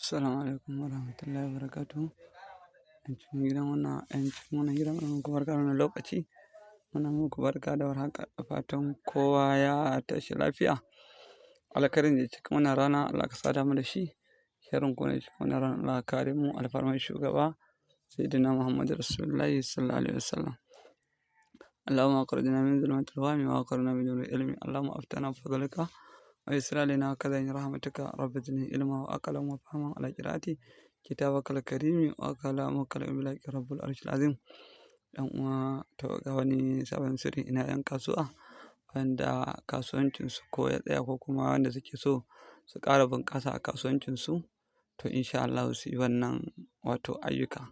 Assalamu alaikum warahmatullahi wabarakatuh. ‘Yan cikin wannan gida muna muku barka da wannan lokaci. Muna muku barka da warhaka, da fatan kowa ya tashi lafiya. Alkhairin da cikin wannan rana Allah ka sada mu da shi. Sharrin kuma da cikin wannan rana Allah ka kare mu. Alfarman shugaba Sayyidina Muhammadu Rasulullahi sallallahu alaihi wasallam. اللهم أخرجنا من ظلمات الوهم وأخرجنا من نور العلم اللهم أفتنا بفضلك ويسر علينا كذا رحمتك رب زدني علما وأقلا وفهما على قراءتي كتابك الكريم وكلامك الملك رب العرش العظيم. Dan uwa to ga wani sabon sirri ina yan kasuwa wanda kasuwancin su ko ya tsaya ko kuma wanda suke so su ƙara bunƙasa a kasuwancin su, to insha Allah su yi wannan wato ayyuka.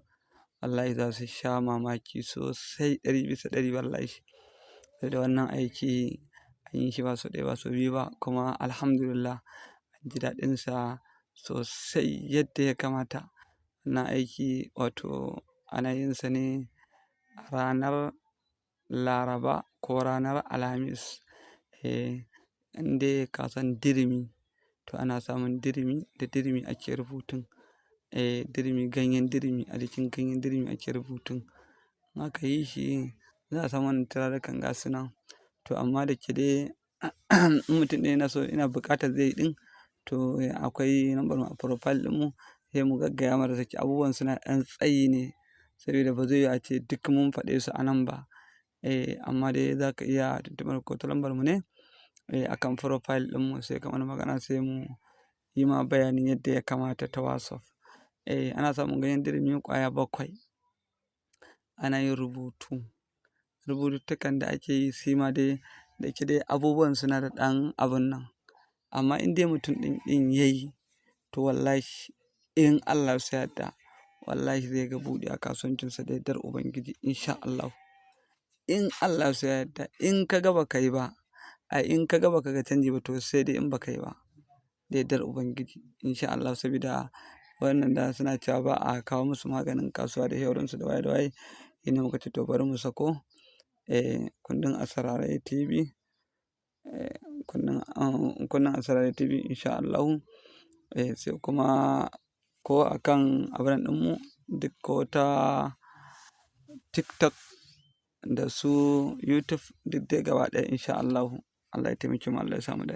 Wallahi za su sha mamaki sosai 100% wallahi. Da wannan aiki an yi shi ba sau ɗaya ba sau biyu ba, kuma alhamdulillah an ji daɗinsa sosai yadda ya kamata. Wannan aiki wato ana yin sa ne a ranar Laraba ko ranar Alhamis. Inde ka san dirimi, to ana samun dirimi, da dirimi ake rubutun. Dirimi, ganyen dirimi, a jikin ganyen dirimi ake rubutun. In aka yi shi za a samu wannan turarukan gasu nan. To amma da ke dai in mutum ɗaya yana so ina buƙatar zai yi ɗin, to akwai lambar mu a profile ɗinmu, sai mu gaggaya masa saki abubuwan suna ɗan tsayi ne, saboda ba zai yiwu a ce duk mun faɗe su a nan ba. Amma dai za ka iya tuntuɓar ko ta lambar mu ne akan profile ɗinmu, sai ka mana magana sai mu yi ma bayanin yadda ya kamata ta WhatsApp. Ana samun ganyen dirimi ƙwaya 7. Ana yin rubututtukan da ake yi shi ma dai da ke dai abubuwan suna da ɗan abun nan. Amma in dai mutum ɗin ya yi, to wallahi in Allah ya yarda wallahi zai ga buɗe a kasuwancinsa da yardar Ubangiji insha Allah. In Allah ya yarda in ka ga baka yi ba, in ka ga baka ga canji ba, to sai dai in baka yi ba da yardar Ubangiji insha Allah. Saboda wannan da suna cewa ba a kawo musu maganin kasuwa da shauransu da waye da waye, shine muka ce to bari mu sako kundin Asararai TV. Kundin Asararai TV insha Allah. Sai kuma ko akan abin ɗinmu duk ko ta TikTok da su YouTube duk dai gaba ɗaya insha Allah. Allah ya taimake mu, Allah ya samu dace.